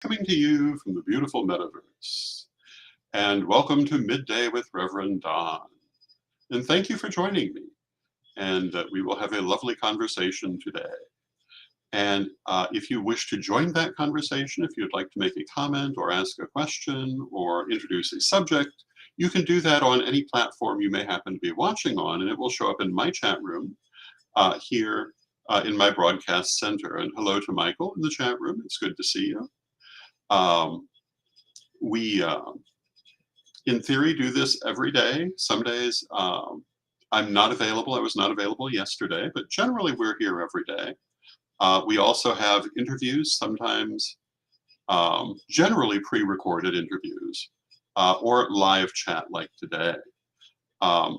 Coming to you from the beautiful metaverse. And welcome to Midday with Reverend Don. And thank you for joining me. And we will have a lovely conversation today. And if you wish to join that conversation, if you'd like to make a comment or ask a question or introduce a subject, you can do that on any platform you may happen to be watching on, and it will show up in my chat room here in my broadcast center. And hello to Michael in the chat room. It's good to see you. Um, we in theory, do this every day. Some days I'm not available. I was not available yesterday, but generally we're here every day. We also have interviews, sometimes generally pre-recorded interviews or live chat like today. Um,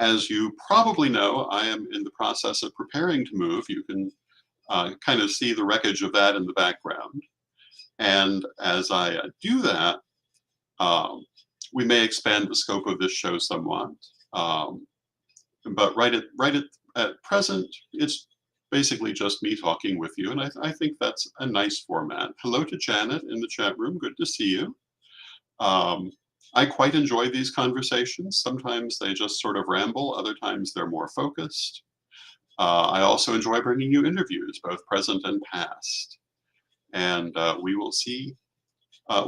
as you probably know, I am in the process of preparing to move. You can kind of see the wreckage of that in the background. And as I do that, um, we may expand the scope of this show somewhat. Um, but at present, it's basically just me talking with you, and I think that's a nice format. Hello to Janet in the chat room. Good to see you. Um, I quite enjoy these conversations. Sometimes they just sort of ramble. Other times they're more focused. I also enjoy bringing you interviews, both present and past. And we will see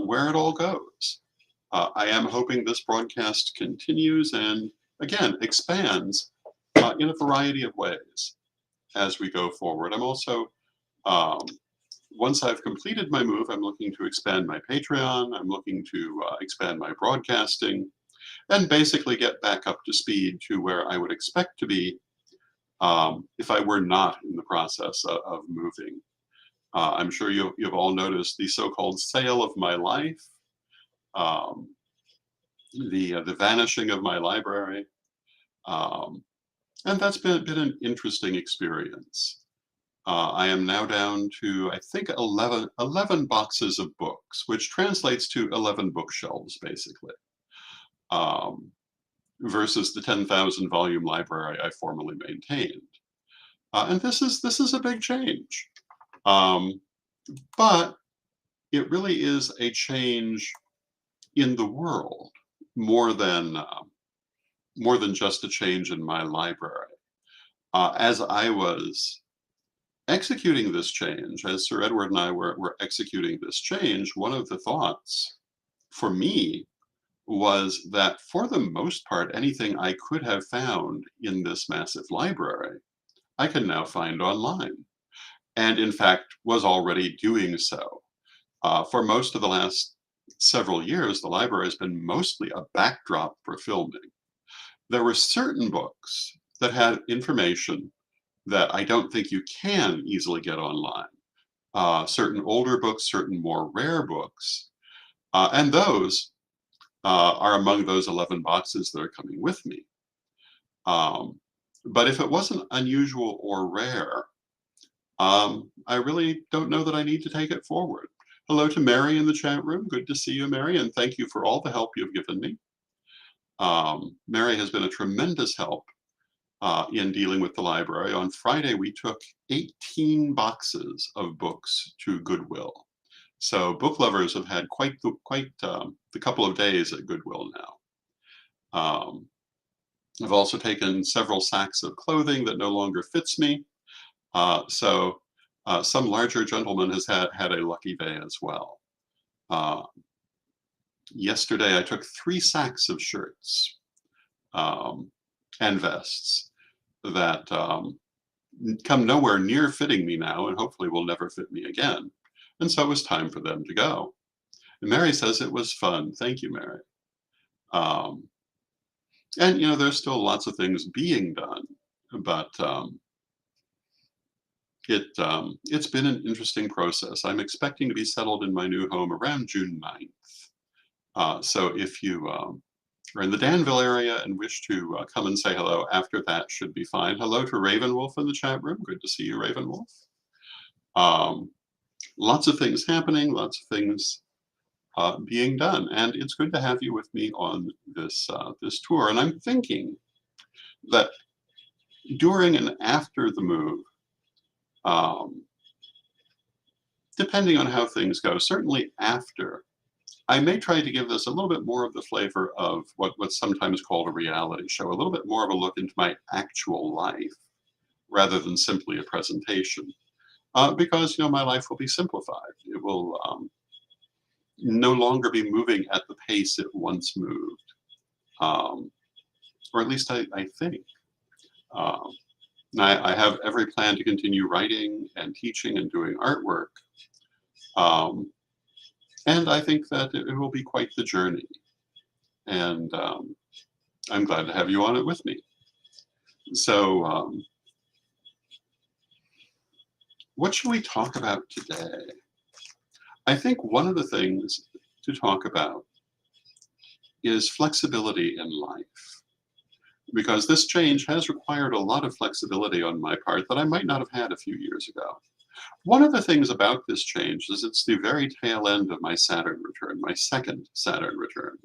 where it all goes. I am hoping this broadcast continues and, again, expands in a variety of ways as we go forward. I'm also, um, once I've completed my move, I'm looking to expand my Patreon. I'm looking to expand my broadcasting and basically get back up to speed to where I would expect to be if I were not in the process of moving. I'm sure you've all noticed the so-called sale of my life. Um, the vanishing of my library. Um, and that's been an interesting experience. I am now down to, I think, 11 boxes of books, which translates to 11 bookshelves, basically, um, versus the 10,000 volume library I formerly maintained. And this is a big change. Um, but it really is a change in the world more than just a change in my library. As I was executing this change, as Sir Edward and I were executing this change, one of the thoughts for me was that for the most part, anything I could have found in this massive library, I can now find online. And in fact, was already doing so. For most of the last several years, the library has been mostly a backdrop for filming. There were certain books that had information that I don't think you can easily get online. Certain older books, certain more rare books, and those are among those 11 boxes that are coming with me. But if it wasn't unusual or rare, I really don't know that I need to take it forward. Hello to Mary in the chat room. Good to see you, Mary, and thank you for all the help you've given me. Mary has been a tremendous help in dealing with the library. On Friday, we took 18 boxes of books to Goodwill. So book lovers have had quite the couple of days at Goodwill now. I've also taken several sacks of clothing that no longer fits me. So some larger gentleman has had a lucky day as well. Yesterday, I took 3 sacks of shirts and vests that come nowhere near fitting me now and hopefully will never fit me again. And so it was time for them to go. And Mary says it was fun. Thank you, Mary. And, you know, there's still lots of things being done, but it's been an interesting process. I'm expecting to be settled in my new home around June 9th. So if you are in the Danville area and wish to come and say hello after that, should be fine. Hello to Ravenwolf in the chat room. Good to see you, Ravenwolf. Lots of things happening, lots of things being done, and it's good to have you with me on this this tour. And I'm thinking that during and after the move, depending on how things go, certainly after, I may try to give this a little bit more of the flavor of what's sometimes called a reality show, a little bit more of a look into my actual life rather than simply a presentation. Because my life will be simplified. It will no longer be moving at the pace it once moved, um, or at least I think. Um, and I have every plan to continue writing and teaching and doing artwork. Um, and I think that it will be quite the journey. And I'm glad to have you on it with me. So, what should we talk about today? I think one of the things to talk about is flexibility in life, because this change has required a lot of flexibility on my part that I might not have had a few years ago. One of the things about this change is it's the very tail end of my Saturn return, my second Saturn return.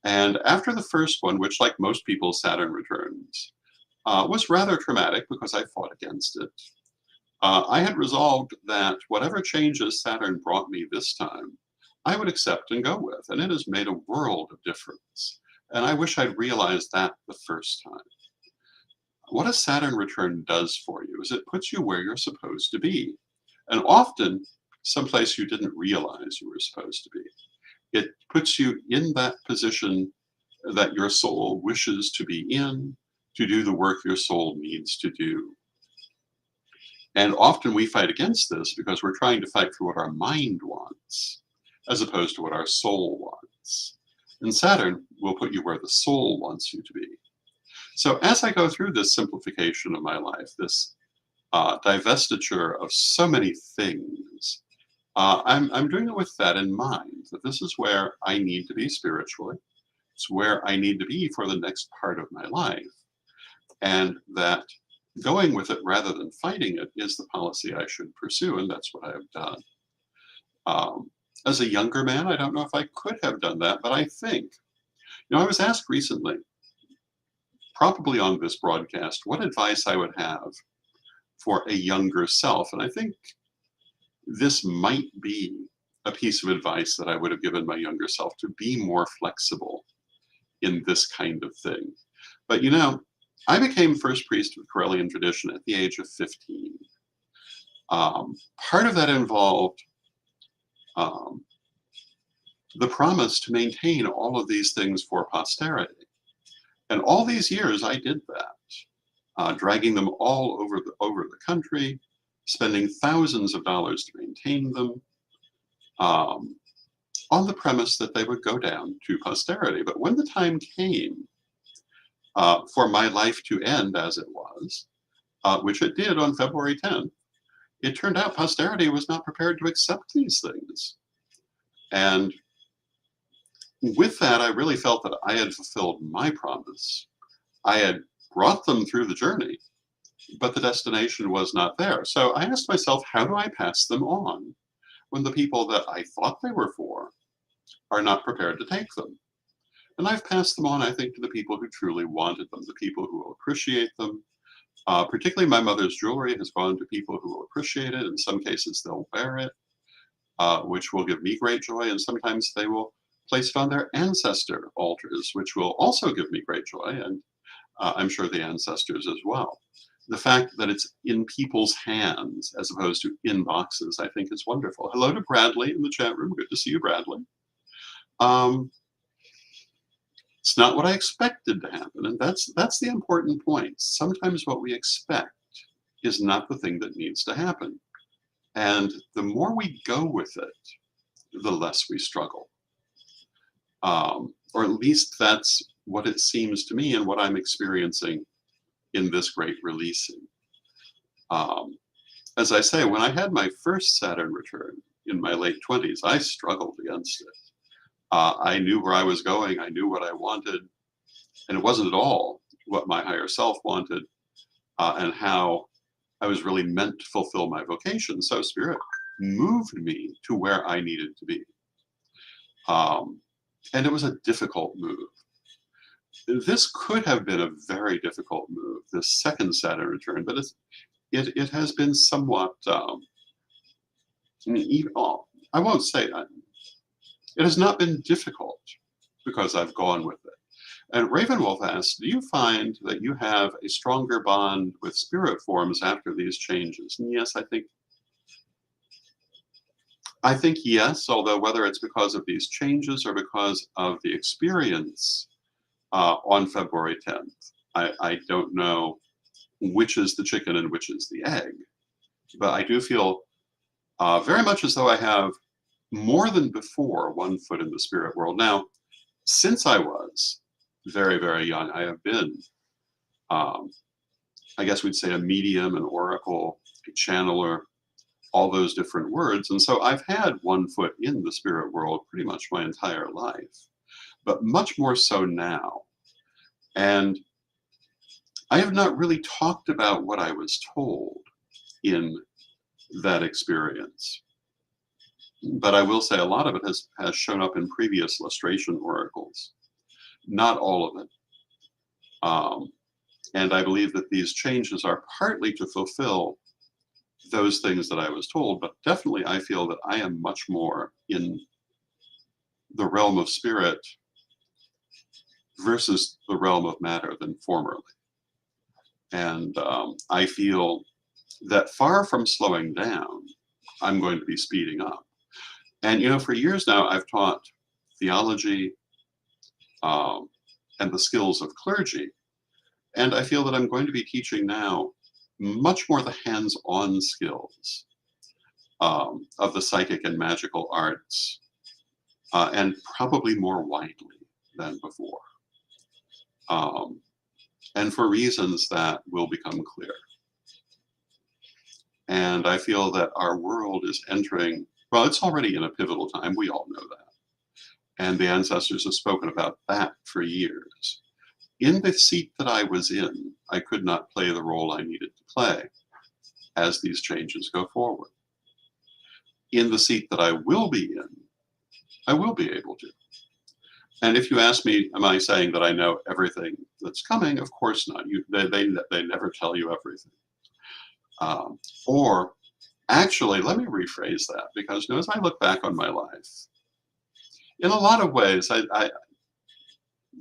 And after the first one, which, like most people's Saturn returns, was rather traumatic because I fought against it, I had resolved that whatever changes Saturn brought me this time, I would accept and go with, and it has made a world of difference. And I wish I'd realized that the first time. What a Saturn return does for you is it puts you where you're supposed to be, and often someplace you didn't realize you were supposed to be. It puts you in that position that your soul wishes to be in, to do the work your soul needs to do. And often we fight against this because we're trying to fight for what our mind wants, as opposed to what our soul wants. And Saturn will put you where the soul wants you to be. So as I go through this simplification of my life, this divestiture of so many things, I'm doing it with that in mind, that this is where I need to be spiritually. It's where I need to be for the next part of my life. And that going with it rather than fighting it is the policy I should pursue, and that's what I have done. As a younger man, I don't know if I could have done that, but I think, I was asked recently, probably on this broadcast, what advice I would have for a younger self. And I think this might be a piece of advice that I would have given my younger self, to be more flexible in this kind of thing. But I became first priest of the Correllian tradition at the age of 15. Part of that involved um, the promise to maintain all of these things for posterity. And all these years I did that, dragging them all over the country, spending thousands of dollars to maintain them, on the premise that they would go down to posterity. But when the time came for my life to end as it was, which it did on February 10th, it turned out posterity was not prepared to accept these things. And with that, I really felt that I had fulfilled my promise. I had brought them through the journey, but the destination was not there. So I asked myself, how do I pass them on when the people that I thought they were for are not prepared to take them? And I've passed them on, I think, to the people who truly wanted them, the people who will appreciate them. Particularly my mother's jewelry has gone to people who will appreciate it. In some cases, they'll wear it, which will give me great joy. And sometimes they will place it on their ancestor altars, which will also give me great joy. And I'm sure the ancestors as well. The fact that it's in people's hands as opposed to in boxes, I think is wonderful. Hello to Bradley in the chat room. Good to see you, Bradley. It's not what I expected to happen, and that's the important point. Sometimes what we expect is not the thing that needs to happen. And the more we go with it, the less we struggle. Or at least that's what it seems to me and what I'm experiencing in this great releasing. As I say, when I had my first Saturn return in my late 20s, I struggled against it. I knew where I was going, I knew what I wanted, and it wasn't at all what my higher self wanted, and how I was really meant to fulfill my vocation. So Spirit moved me to where I needed to be. And it was a difficult move. This could have been a very difficult move, this second Saturn return, but it has been somewhat I won't say it has not been difficult because I've gone with it. And Ravenwolf asks, do you find that you have a stronger bond with spirit forms after these changes? And yes, I think yes, although whether it's because of these changes or because of the experience on February 10th, I don't know which is the chicken and which is the egg. But I do feel very much as though I have more than before one foot in the spirit world. Now, since I was very, very young, I have been, um, I guess we'd say, a medium, an oracle, a channeler, all those different words. And so I've had one foot in the spirit world pretty much my entire life, but much more so now. And I have not really talked about what I was told in that experience. But I will say a lot of it has shown up in previous lustration oracles, not all of it. And I believe that these changes are partly to fulfill those things that I was told, but definitely I feel that I am much more in the realm of spirit versus the realm of matter than formerly. And I feel that far from slowing down, I'm going to be speeding up. And, for years now, I've taught theology and the skills of clergy. And I feel that I'm going to be teaching now much more the hands-on skills of the psychic and magical arts, and probably more widely than before. And for reasons that will become clear. And I feel that our world is entering, well, it's already in a pivotal time. We all know that. And the ancestors have spoken about that for years. In the seat that I was in, I could not play the role I needed to play as these changes go forward. In the seat that I will be in, I will be able to. And if you ask me, am I saying that I know everything that's coming? Of course not. They never tell you everything. Or actually, let me rephrase that, because as I look back on my life, in a lot of ways,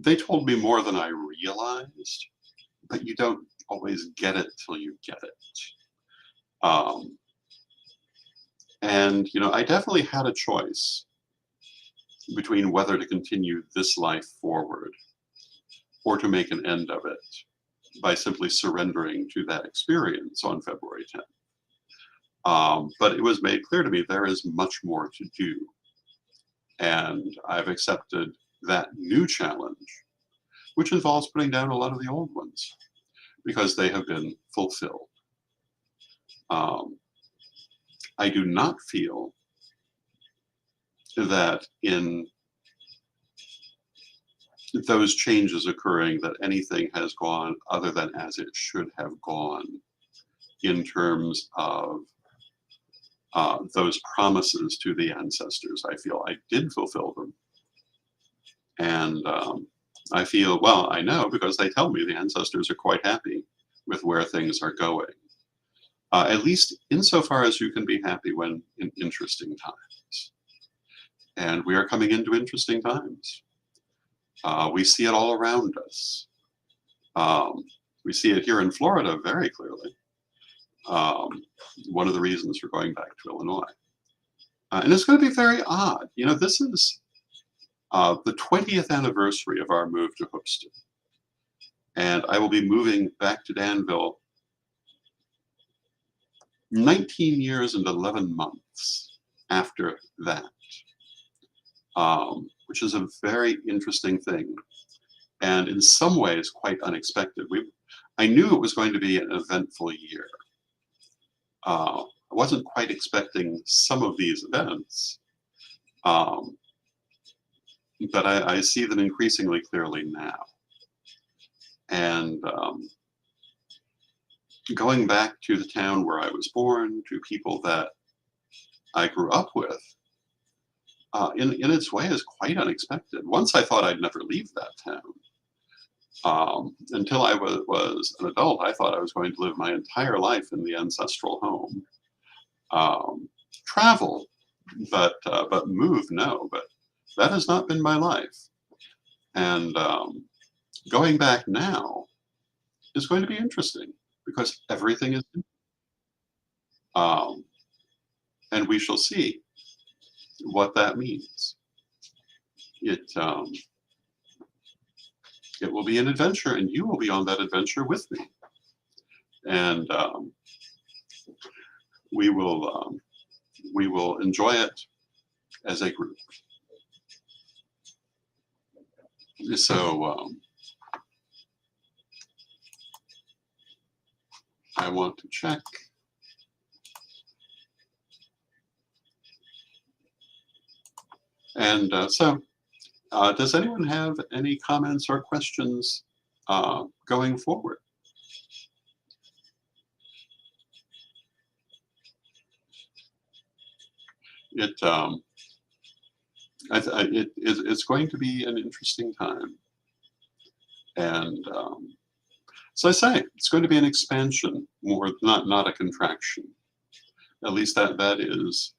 they told me more than I realized, but you don't always get it till you get it. And I definitely had a choice between whether to continue this life forward or to make an end of it by simply surrendering to that experience on February 10th. But it was made clear to me there is much more to do. And I've accepted that new challenge, which involves putting down a lot of the old ones because they have been fulfilled. I do not feel that in those changes occurring that anything has gone other than as it should have gone in terms of those promises to the ancestors. I feel I did fulfill them. And I feel, well, I know because they tell me the ancestors are quite happy with where things are going. At least insofar as you can be happy when in interesting times. And we are coming into interesting times. We see it all around us. We see it here in Florida very clearly. One of the reasons for going back to Illinois. And it's going to be very odd. This is the 20th anniversary of our move to Hoopeston. And I will be moving back to Danville 19 years and 11 months after that, which is a very interesting thing. And in some ways, quite unexpected. I knew it was going to be an eventful year. I wasn't quite expecting some of these events, but I see them increasingly clearly now. And going back to the town where I was born, to people that I grew up with, in its way is quite unexpected. Once I thought I'd never leave that town. Until I was an adult, I thought I was going to live my entire life in the ancestral home. travel, but move, no. But that has not been my life. And going back now is going to be interesting because everything is new. Um, and we shall see what that means. It it will be an adventure, and you will be on that adventure with me. And we will we will enjoy it as a group. So I want to check. And does anyone have any comments or questions going forward? It's going to be an interesting time. And so I say, it's going to be an expansion, more not a contraction. At least that is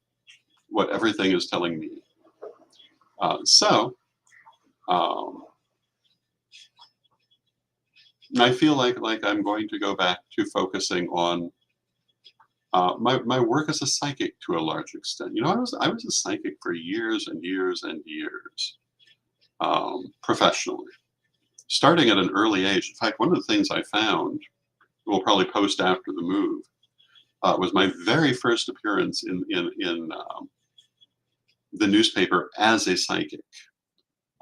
what everything is telling me. So I feel like I'm going to go back to focusing on my work as a psychic to a large extent. You know, I was a psychic for years and years and years, professionally, starting at an early age. In fact, one of the things I found, we'll probably post after the move, was my very first appearance in the newspaper as a psychic,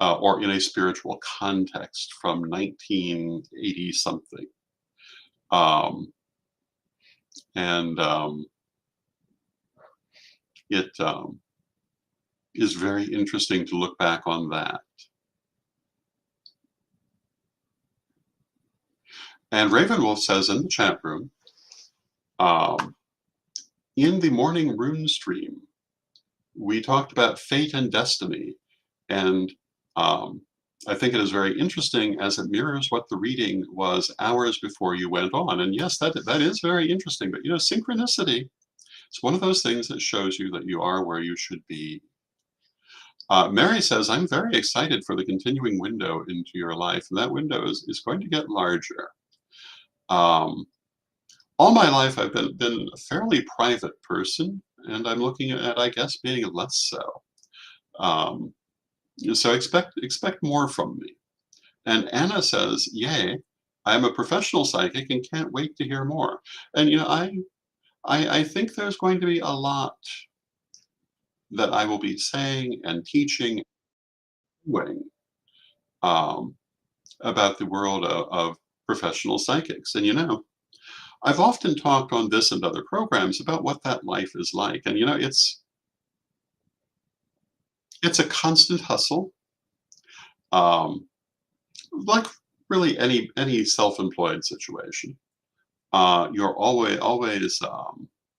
or in a spiritual context from 1980 something. And it is very interesting to look back on that. And Ravenwolf says in the chat room, in the morning rune stream, we talked about fate and destiny. And I think it is very interesting as it mirrors what the reading was hours before you went on. And yes, that is very interesting. But, you know, synchronicity, it's one of those things that shows you that you are where you should be. Mary says, I'm very excited for the continuing window into your life. And that window is going to get larger. All my life, I've been a fairly private person, and I'm looking at, I guess, being less so. So expect more from me. And Anna says, yay, I'm a professional psychic and can't wait to hear more. And, you know, I think there's going to be a lot that I will be saying and teaching, doing, about the world of professional psychics. And, you know, I've often talked on this and other programs about what that life is like. And, you know, it's a constant hustle. Like really any self-employed situation. You're always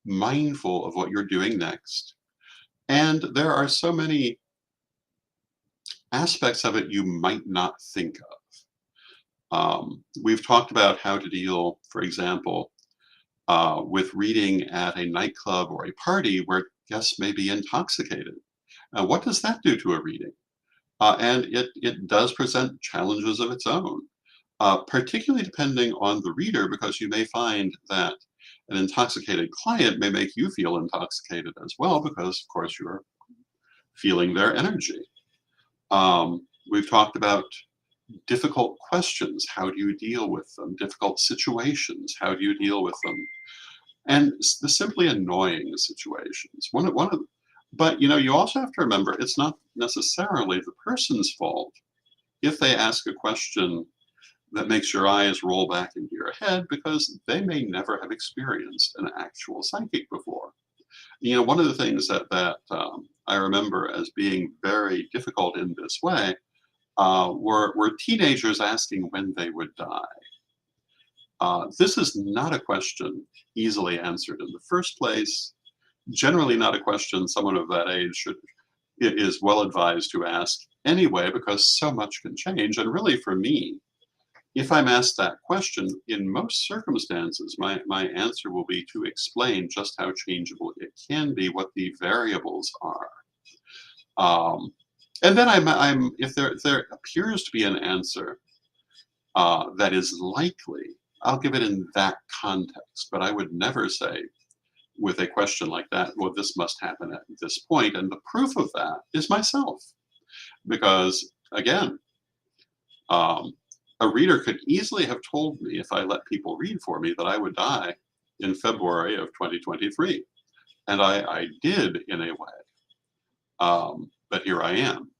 mindful of what you're doing next. And there are so many aspects of it you might not think of. We've talked about how to deal, for example, with reading at a nightclub or a party where guests may be intoxicated. What does that do to a reading? And it does present challenges of its own, particularly depending on the reader, because you may find that an intoxicated client may make you feel intoxicated as well, because, of course, you're feeling their energy. We've talked about difficult questions. How do you deal with them? Difficult situations. How do you deal with them? And the simply annoying situations. But, you know, you also have to remember it's not necessarily the person's fault if they ask a question that makes your eyes roll back into your head, because they may never have experienced an actual psychic before. You know, one of the things that I remember as being very difficult in this way were teenagers asking when they would die. This is not a question easily answered in the first place. Generally not a question someone of that age is well advised to ask anyway, because so much can change. And really, for me, if I'm asked that question, in most circumstances, my answer will be to explain just how changeable it can be, what the variables are. Um, and then if there appears to be an answer that is likely, I'll give it in that context. But I would never say with a question like that, well, this must happen at this point. And the proof of that is myself. Because again, um, a reader could easily have told me, if I let people read for me, that I would die in February of 2023. And I did in a way. But here I am.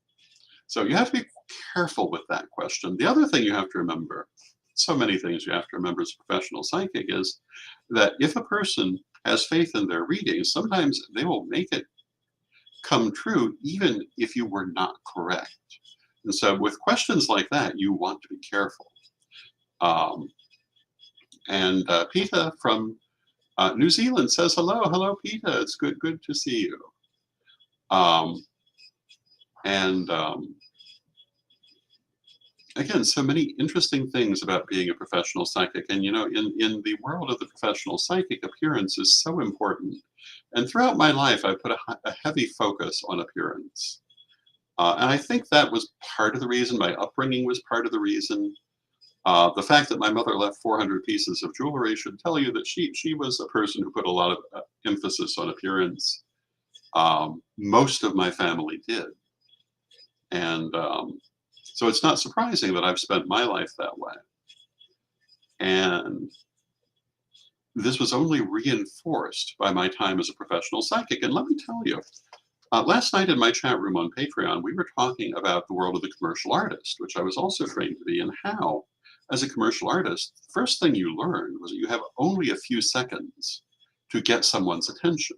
So you have to be careful with that question. The other thing you have to remember, so many things you have to remember as a professional psychic, is that if a person has faith in their readings, sometimes they will make it come true even if you were not correct. And so with questions like that, you want to be careful. Um, and Peta from New Zealand says, hello, Peta. It's good to see you. Um, and again, so many interesting things about being a professional psychic. And, you know, in the world of the professional psychic, appearance is so important. And throughout my life, I put a heavy focus on appearance. And I think that was part of the reason. My upbringing was part of the reason. The fact that my mother left 400 pieces of jewelry should tell you that she was a person who put a lot of emphasis on appearance. Most of my family did. And so it's not surprising that I've spent my life that way. And this was only reinforced by my time as a professional psychic. And let me tell you, last night in my chat room on Patreon, we were talking about the world of the commercial artist, which I was also trained to be, and how, as a commercial artist, the first thing you learned was that you have only a few seconds to get someone's attention,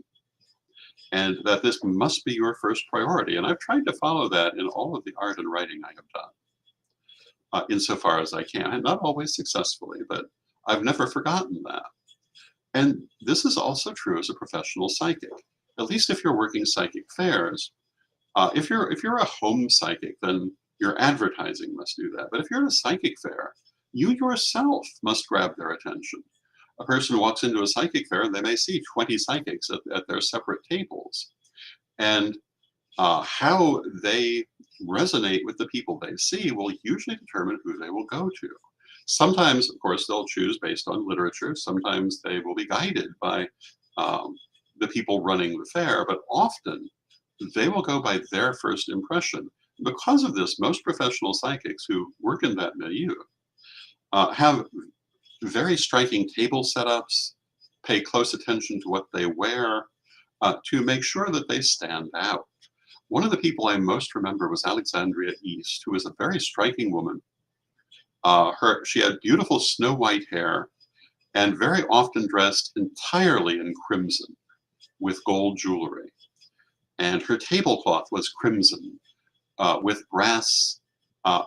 and that this must be your first priority. And I've tried to follow that in all of the art and writing I have done, insofar as I can, and not always successfully, but I've never forgotten that. And this is also true as a professional psychic. At least if you're working psychic fairs, if you're a home psychic, then your advertising must do that. But if you're at a psychic fair, you yourself must grab their attention. A person walks into a psychic fair and they may see 20 psychics at their separate tables. And how they resonate with the people they see will usually determine who they will go to. Sometimes, of course, they'll choose based on literature. Sometimes they will be guided by the people running the fair, but often they will go by their first impression. Because of this, most professional psychics who work in that milieu have very striking table setups, pay close attention to what they wear, to make sure that they stand out. One of the people I most remember was Alexandria East, who was a very striking woman. She had beautiful snow white hair and very often dressed entirely in crimson with gold jewelry. And her tablecloth was crimson with brass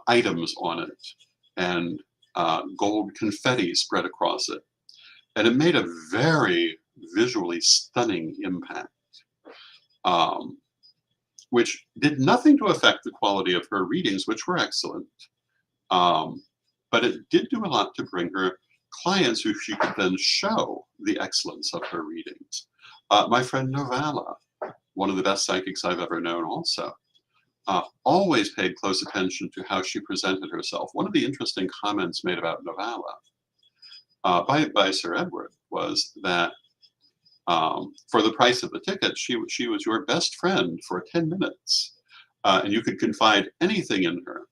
items on it and gold confetti spread across it. And it made a very visually stunning impact, which did nothing to affect the quality of her readings, which were excellent. But it did do a lot to bring her clients who she could then show the excellence of her readings. My friend Novala, one of the best psychics I've ever known also, always paid close attention to how she presented herself. One of the interesting comments made about Novala by Sir Edward was that for the price of the ticket, she was your best friend for 10 minutes. And you could confide anything in her,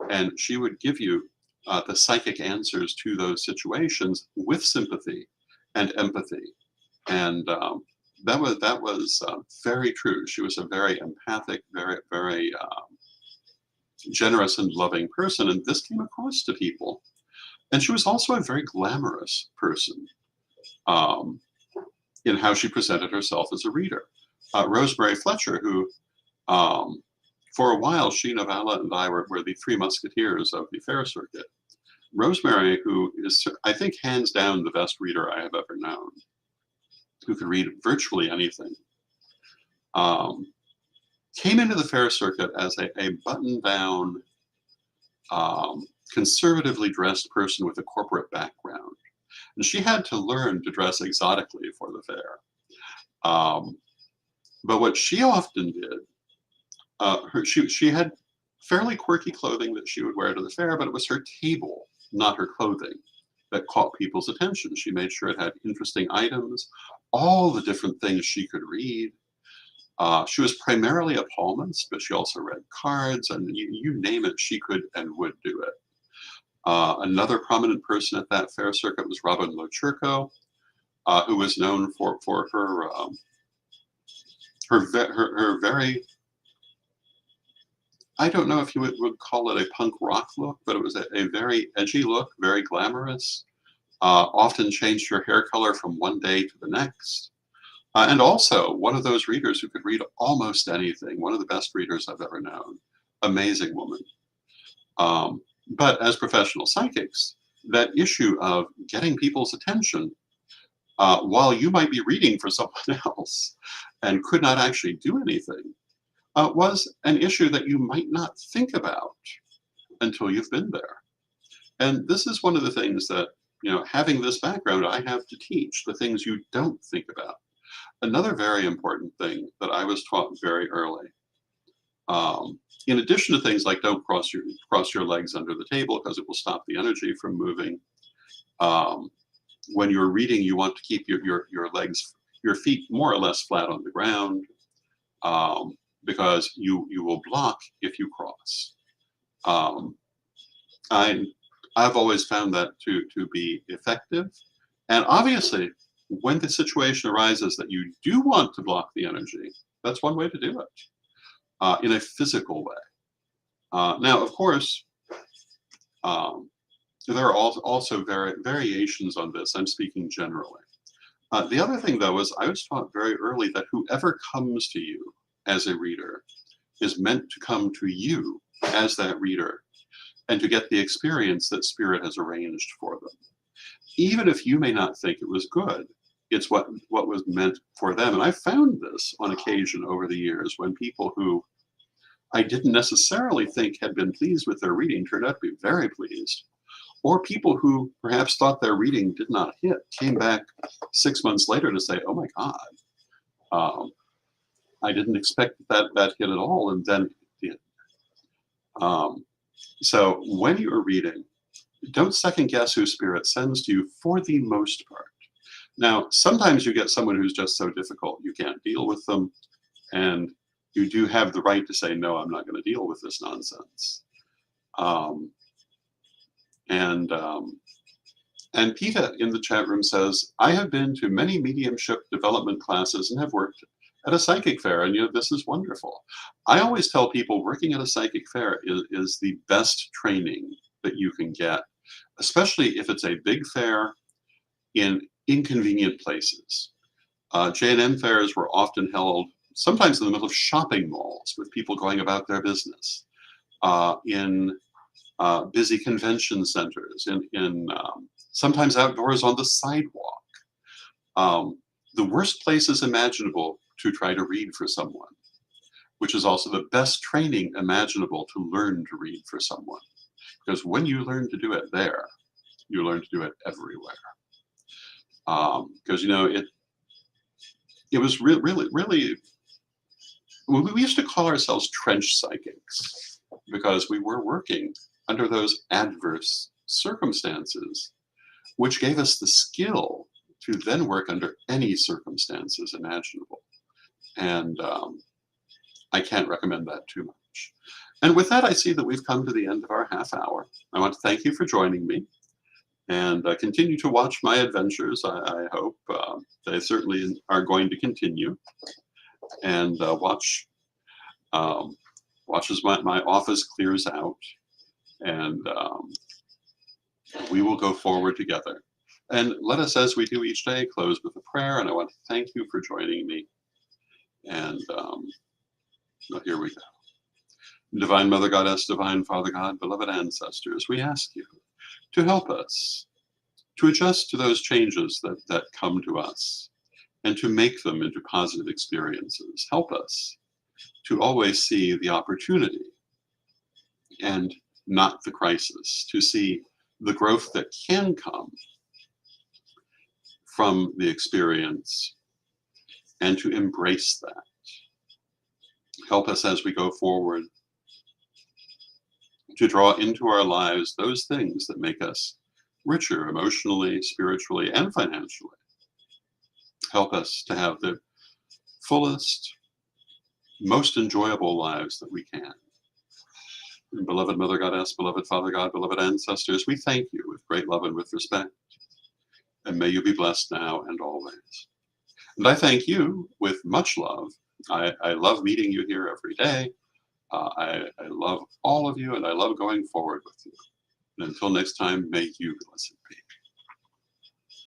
and she would give you the psychic answers to those situations with sympathy and empathy. And that was very true. She was a very empathic, very generous and loving person, and this came across to people. And she was also a very glamorous person in how she presented herself as a reader. Rosemary Fletcher, who for a while, she, Novala, and I were the three musketeers of the fair circuit. Rosemary, who is, I think, hands down the best reader I have ever known, who could read virtually anything, came into the fair circuit as a button-down, conservatively dressed person with a corporate background. And she had to learn to dress exotically for the fair. Um, but what she often did, she had fairly quirky clothing that she would wear to the fair, but it was her table, not her clothing, that caught people's attention. She made sure it had interesting items, all the different things she could read. She was primarily a palmist, but she also read cards, and you name it, she could and would do it. Another prominent person at that fair circuit was Robin Lochurko, who was known for her very, I don't know if you would call it a punk rock look, but it was a very edgy look, very glamorous. Often changed her hair color from one day to the next. And also one of those readers who could read almost anything, one of the best readers I've ever known. Amazing woman. But as professional psychics, that issue of getting people's attention while you might be reading for someone else and could not actually do anything was an issue that you might not think about until you've been there. And this is one of the things that, having this background, I have to teach the things you don't think about. Another very important thing that I was taught very early, in addition to things like don't cross your legs under the table because it will stop the energy from moving. When you're reading, you want to keep your feet more or less flat on the ground, because you will block if you cross. I've always found that to be effective, and obviously, when the situation arises that you do want to block the energy, that's one way to do it, in a physical way. Now, of course, there are also variations on this. I'm speaking generally. The other thing, though, is I was taught very early that whoever comes to you as a reader is meant to come to you as that reader and to get the experience that Spirit has arranged for them. Even if you may not think it was good, it's what was meant for them. And I found this on occasion over the years when people who I didn't necessarily think had been pleased with their reading turned out to be very pleased. Or people who perhaps thought their reading did not hit came back 6 months later to say, oh my God, I didn't expect that hit at all, and then it did. So when you're reading, don't second guess who Spirit sends to you for the most part. Now, sometimes you get someone who's just so difficult you can't deal with them, and you do have the right to say, no, I'm not going to deal with this nonsense. And Peta in the chat room says, I have been to many mediumship development classes and have worked at a psychic fair, and this is wonderful. I always tell people working at a psychic fair is the best training that you can get, especially if it's a big fair in inconvenient places. J&M fairs were often held sometimes in the middle of shopping malls with people going about their business, in busy convention centers, in sometimes outdoors on the sidewalk. The worst places imaginable to try to read for someone, which is also the best training imaginable to learn to read for someone. Because when you learn to do it there, you learn to do it everywhere. Because, it was really, we used to call ourselves trench psychics because we were working under those adverse circumstances, which gave us the skill to then work under any circumstances imaginable. And I can't recommend that too much. And with that, I see that we've come to the end of our half hour. I want to thank you for joining me, and continue to watch my adventures. I hope they certainly are going to continue. And watch as my office clears out, and we will go forward together. And let us, as we do each day, close with a prayer. And I want to thank you for joining me. And well, here we go. Divine Mother Goddess, Divine Father God, beloved ancestors, we ask you to help us to adjust to those changes that come to us and to make them into positive experiences. Help us to always see the opportunity and not the crisis, to see the growth that can come from the experience and to embrace that. Help us as we go forward to draw into our lives those things that make us richer emotionally, spiritually, and financially. Help us to have the fullest, most enjoyable lives that we can. And beloved Mother Goddess, beloved Father God, beloved ancestors, we thank you with great love and with respect. And may you be blessed now and always. And I thank you with much love. I love meeting you here every day. I love all of you, and I love going forward with you. And until next time, may you blessed be.